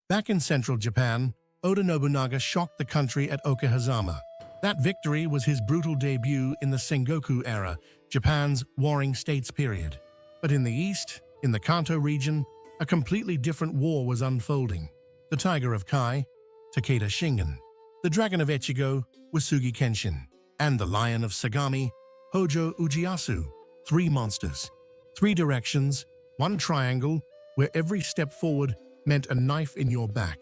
Back in central Japan, Oda Nobunaga shocked the country at Okehazama. That victory was his brutal debut in the Sengoku era, Japan's warring states period. But in the east, in the Kanto region, a completely different war was unfolding. The Tiger of Kai, Takeda Shingen, the Dragon of Echigo, Uesugi Kenshin, and the Lion of Sagami, Hojo Ujiyasu. Three monsters, three directions, one triangle, where every step forward meant a knife in your back.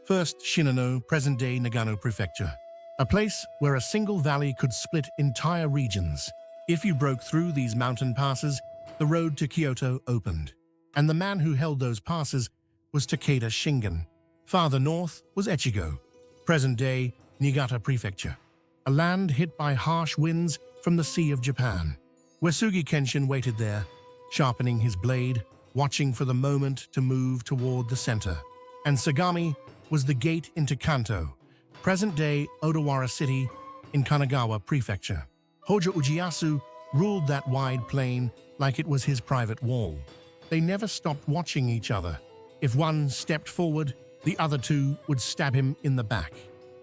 First, Shinano, present-day Nagano Prefecture, a place where a single valley could split entire regions. If you broke through these mountain passes, the road to Kyoto opened. And the man who held those passes was Takeda Shingen. Farther north was Echigo, present-day Niigata Prefecture, a land hit by harsh winds from the Sea of Japan. Uesugi Kenshin waited there, sharpening his blade, watching for the moment to move toward the center. And Sagami was the gate into Kanto, present-day Odawara City in Kanagawa Prefecture. Hojo Ujiyasu ruled that wide plain like it was his private wall. They never stopped watching each other. If one stepped forward, the other two would stab him in the back.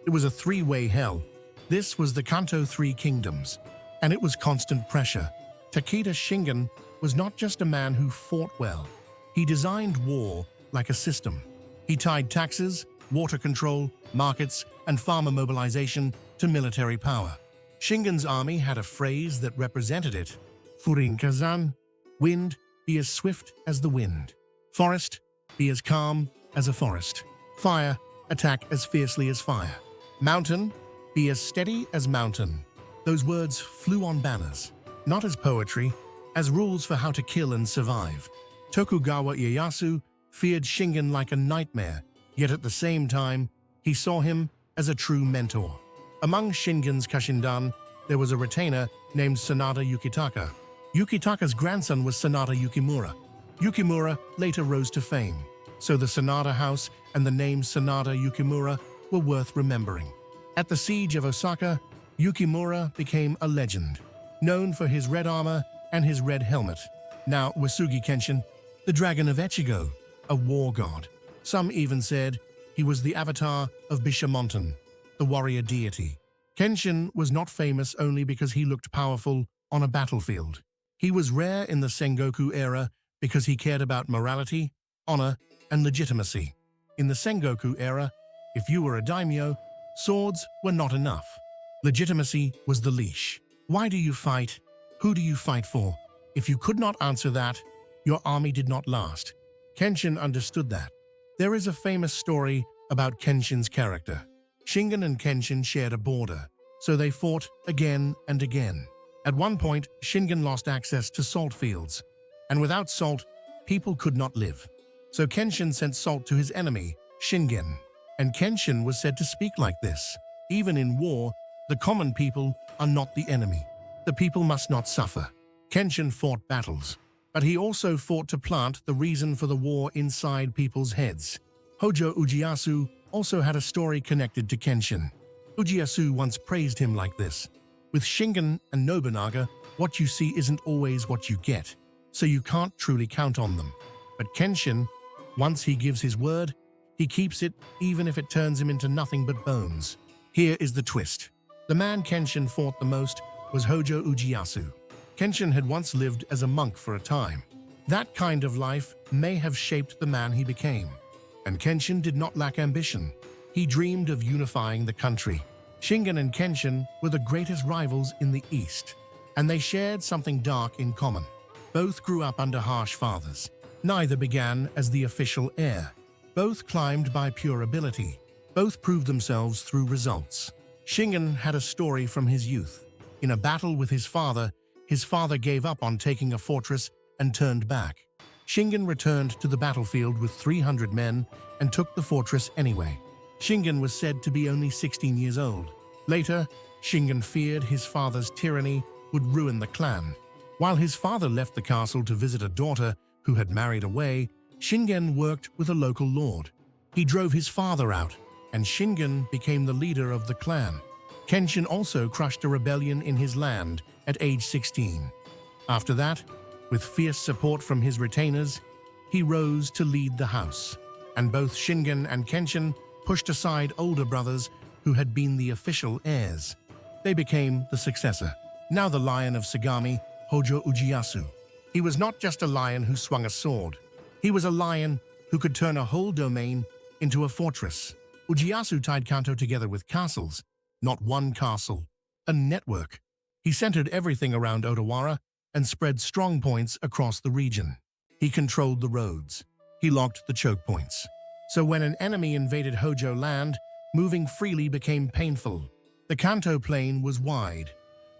It was a three-way hell. This was the Kanto Three Kingdoms, and it was constant pressure. Takeda Shingen was not just a man who fought well. He designed war like a system. He tied taxes, water control, markets, and farmer mobilization to military power. Shingen's army had a phrase that represented it. Furinkazan, wind, be as swift as the wind. Forest, be as calm as a forest. Fire, attack as fiercely as fire. Mountain, be as steady as mountain. Those words flew on banners, not as poetry, as rules for how to kill and survive. Tokugawa Ieyasu feared Shingen like a nightmare, yet at the same time, he saw him as a true mentor. Among Shingen's Kashindan, there was a retainer named Sanada Yukitaka. Yukitaka's grandson was Sanada Yukimura. Yukimura later rose to fame, so the Sanada house and the name Sanada Yukimura were worth remembering. At the siege of Osaka, Yukimura became a legend, known for his red armor and his red helmet. Now Uesugi Kenshin, the Dragon of Echigo, a war god. Some even said he was the avatar of Bishamonten, the warrior deity. Kenshin was not famous only because he looked powerful on a battlefield. He was rare in the Sengoku era because he cared about morality, honor, and legitimacy. In the Sengoku era, if you were a daimyo, swords were not enough. Legitimacy was the leash. Why do you fight? Who do you fight for? If you could not answer that, your army did not last. Kenshin understood that. There is a famous story about Kenshin's character. Shingen and Kenshin shared a border, so they fought again and again. At one point, Shingen lost access to salt fields, and without salt, people could not live. So Kenshin sent salt to his enemy, Shingen. And Kenshin was said to speak like this: even in war, the common people are not the enemy. The people must not suffer. Kenshin fought battles, but he also fought to plant the reason for the war inside people's heads. Hojo Ujiyasu also had a story connected to Kenshin. Ujiyasu once praised him like this: with Shingen and Nobunaga, what you see isn't always what you get, so you can't truly count on them. But Kenshin, once he gives his word, he keeps it even if it turns him into nothing but bones. Here is the twist. The man Kenshin fought the most was Hojo Ujiyasu. Kenshin had once lived as a monk for a time. That kind of life may have shaped the man he became. And Kenshin did not lack ambition. He dreamed of unifying the country. Shingen and Kenshin were the greatest rivals in the East, and they shared something dark in common. Both grew up under harsh fathers. Neither began as the official heir. Both climbed by pure ability. Both proved themselves through results. Shingen had a story from his youth. In a battle with his father gave up on taking a fortress and turned back. Shingen returned to the battlefield with 300 men and took the fortress anyway. Shingen was said to be only 16 years old. Later, Shingen feared his father's tyranny would ruin the clan. While his father left the castle to visit a daughter who had married away, Shingen worked with a local lord. He drove his father out, and Shingen became the leader of the clan. Kenshin also crushed a rebellion in his land at age 16. After that, with fierce support from his retainers, he rose to lead the house. and both Shingen and Kenshin pushed aside older brothers who had been the official heirs. They became the successor. Now the lion of Sagami, Hojo Ujiyasu. He was not just a lion who swung a sword. He was a lion who could turn a whole domain into a fortress. Ujiyasu tied Kanto together with castles, not one castle, a network. He centered everything around Odawara and spread strong points across the region. He controlled the roads. He locked the choke points. So when an enemy invaded Hojo land, moving freely became painful. The Kanto plain was wide,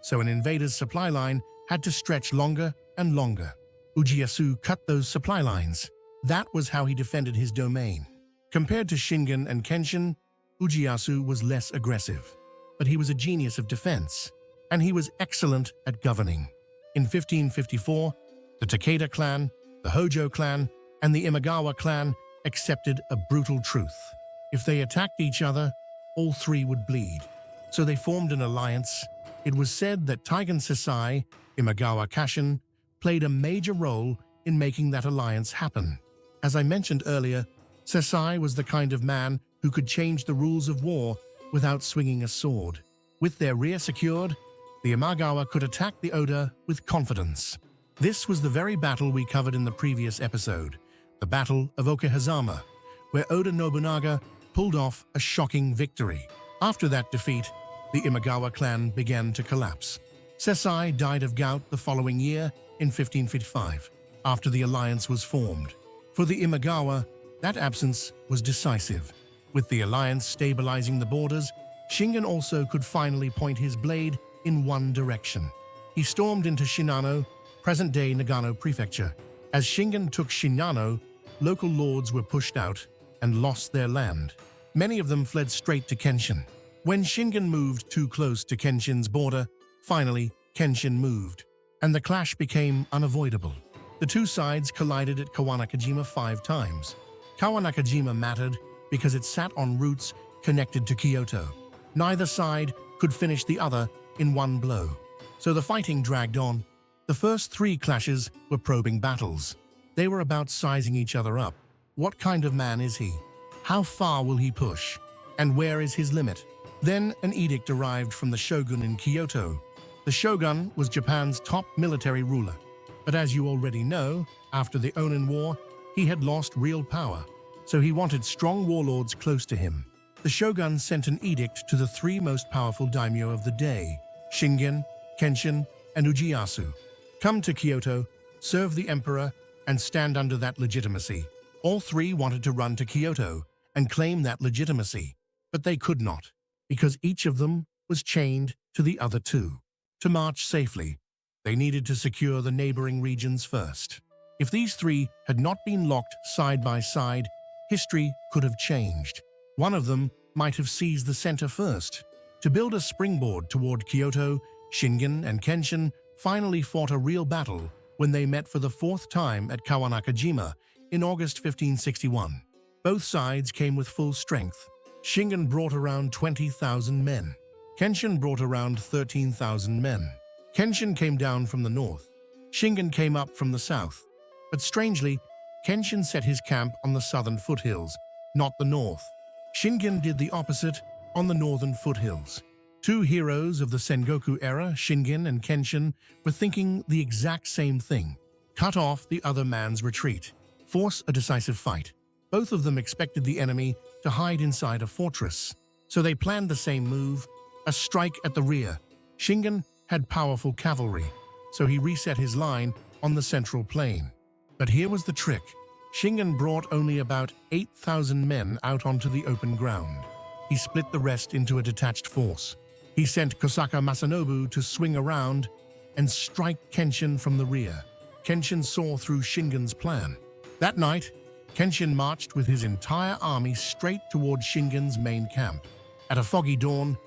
so an invader's supply line had to stretch longer and longer. Ujiyasu cut those supply lines. That was how he defended his domain. Compared to Shingen and Kenshin, Ujiyasu was less aggressive, but he was a genius of defense, and he was excellent at governing. In 1554, the Takeda clan, the Hojo clan, and the Imagawa clan accepted a brutal truth. If they attacked each other, all three would bleed. So they formed an alliance. It was said that Taigen Sasai, Imagawa Kashin, played a major role in making that alliance happen. As I mentioned earlier, Sasai was the kind of man who could change the rules of war without swinging a sword. With their rear secured, the Imagawa could attack the Oda with confidence. This was the very battle we covered in the previous episode, the Battle of Okehazama, where Oda Nobunaga pulled off a shocking victory. After that defeat, the Imagawa clan began to collapse. Sasai died of gout the following year in 1555, after the alliance was formed. For the Imagawa, that absence was decisive. With the alliance stabilizing the borders, Shingen also could finally point his blade in one direction. He stormed into Shinano, present-day Nagano Prefecture. As Shingen took Shinano, local lords were pushed out and lost their land. Many of them fled straight to Kenshin. When Shingen moved too close to Kenshin's border, finally Kenshin moved, and the clash became unavoidable. The two sides collided at Kawanakajima 5 times. Kawanakajima mattered because it sat on routes connected to Kyoto. Neither side could finish the other in one blow. So the fighting dragged on. The first 3 clashes were probing battles. They were about sizing each other up. What kind of man is he? How far will he push? And where is his limit? Then an edict arrived from the shogun in Kyoto. The shogun was Japan's top military ruler. But as you already know, after the Onin War, he had lost real power. So he wanted strong warlords close to him. The shogun sent an edict to the 3 most powerful daimyo of the day, Shingen, Kenshin, and Ujiyasu. Come to Kyoto, serve the emperor, and stand under that legitimacy. All 3 wanted to run to Kyoto and claim that legitimacy, but they could not, because each of them was chained to the other 2. To march safely, they needed to secure the neighboring regions first. If these 3 had not been locked side by side, history could have changed. One of them might have seized the center first. To build a springboard toward Kyoto, Shingen and Kenshin finally fought a real battle when they met for the 4th time at Kawanakajima in August 1561. Both sides came with full strength. Shingen brought around 20,000 men. Kenshin brought around 13,000 men. Kenshin came down from the north. Shingen came up from the south. But strangely, Kenshin set his camp on the southern foothills, not the north. Shingen did the opposite on the northern foothills. 2 heroes of the Sengoku era, Shingen and Kenshin, were thinking the exact same thing. Cut off the other man's retreat. Force a decisive fight. Both of them expected the enemy to hide inside a fortress. So they planned the same move, a strike at the rear. Shingen had powerful cavalry, so he reset his line on the central plain. But here was the trick. Shingen brought only about 8,000 men out onto the open ground. He split the rest into a detached force. He sent Kosaka Masanobu to swing around and strike Kenshin from the rear. Kenshin saw through Shingen's plan. That night, Kenshin marched with his entire army straight toward Shingen's main camp. At a foggy dawn,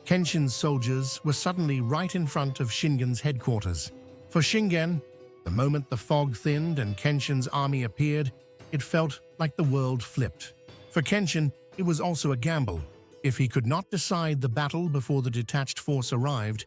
Kenshin's soldiers were suddenly right in front of Shingen's headquarters. For Shingen, the moment the fog thinned and Kenshin's army appeared, it felt like the world flipped. For Kenshin, it was also a gamble. If he could not decide the battle before the detached force arrived,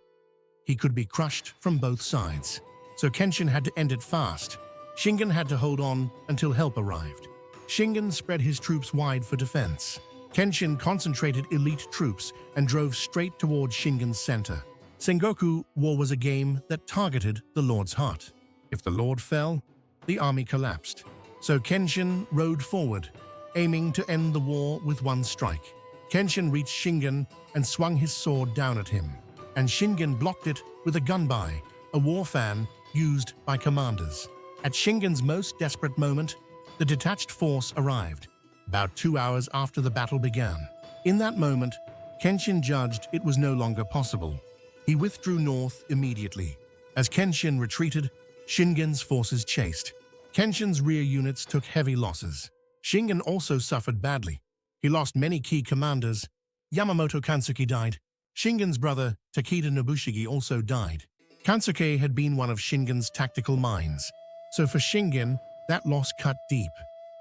he could be crushed from both sides. So Kenshin had to end it fast. Shingen had to hold on until help arrived. Shingen spread his troops wide for defense. Kenshin concentrated elite troops and drove straight towards Shingen's center. Sengoku War was a game that targeted the Lord's heart. If the Lord fell, the army collapsed. So Kenshin rode forward, aiming to end the war with one strike. Kenshin reached Shingen and swung his sword down at him, and Shingen blocked it with a gunbai, a war fan used by commanders. At Shingen's most desperate moment, the detached force arrived, about 2 hours after the battle began. In that moment, Kenshin judged it was no longer possible. He withdrew north immediately. As Kenshin retreated, Shingen's forces chased. Kenshin's rear units took heavy losses. Shingen also suffered badly. He lost many key commanders. Yamamoto Kansuke died. Shingen's brother, Takeda Nobushige, also died. Kansuke had been one of Shingen's tactical minds, so for Shingen, that loss cut deep.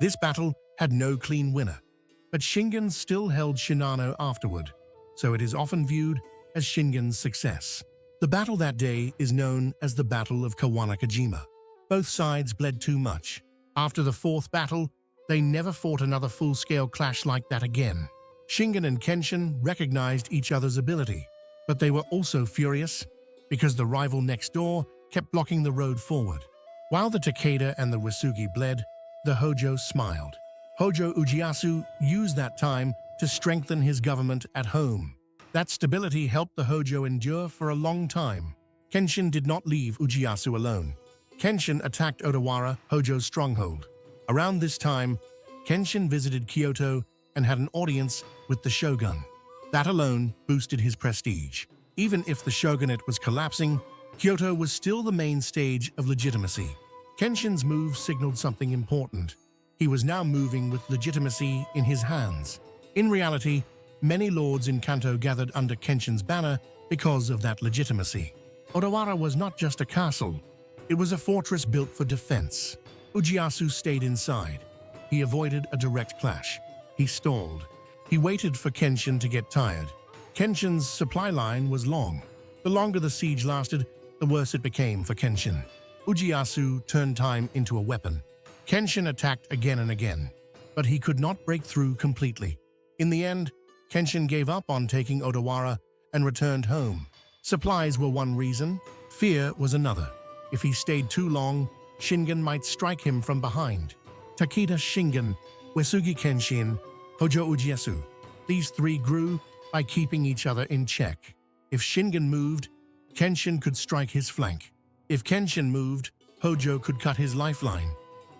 This battle had no clean winner, but Shingen still held Shinano afterward, so it is often viewed as Shingen's success. The battle that day is known as the Battle of Kawanakajima. Both sides bled too much. After the fourth battle, they never fought another full-scale clash like that again. Shingen and Kenshin recognized each other's ability, but they were also furious because the rival next door kept blocking the road forward. While the Takeda and the Uesugi bled, the Hojo smiled. Hojo Ujiyasu used that time to strengthen his government at home. That stability helped the Hojo endure for a long time. Kenshin did not leave Ujiyasu alone. Kenshin attacked Odawara, Hojo's stronghold. Around this time, Kenshin visited Kyoto and had an audience with the shogun. That alone boosted his prestige. Even if the shogunate was collapsing, Kyoto was still the main stage of legitimacy. Kenshin's move signaled something important. He was now moving with legitimacy in his hands. In reality, many lords in Kanto gathered under Kenshin's banner because of that legitimacy. Odawara was not just a castle, it was a fortress built for defense. Ujiyasu stayed inside. He avoided a direct clash. He stalled. He waited for Kenshin to get tired. Kenshin's supply line was long. The longer the siege lasted, the worse it became for Kenshin. Ujiyasu turned time into a weapon. Kenshin attacked again and again, but he could not break through completely. In the end, Kenshin gave up on taking Odawara and returned home. Supplies were one reason, fear was another. If he stayed too long, Shingen might strike him from behind. Takeda Shingen, Uesugi Kenshin, Hojo Ujiyasu. These three grew by keeping each other in check. If Shingen moved, Kenshin could strike his flank. If Kenshin moved, Hojo could cut his lifeline.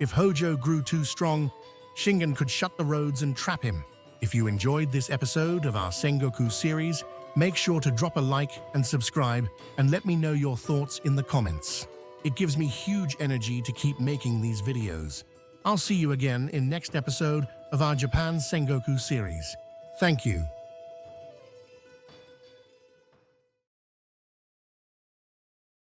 If Hojo grew too strong, Shingen could shut the roads and trap him. If you enjoyed this episode of our Sengoku series, make sure to drop a like and subscribe and let me know your thoughts in the comments. It gives me huge energy to keep making these videos. I'll see you again in next episode of our Japan Sengoku series. Thank you.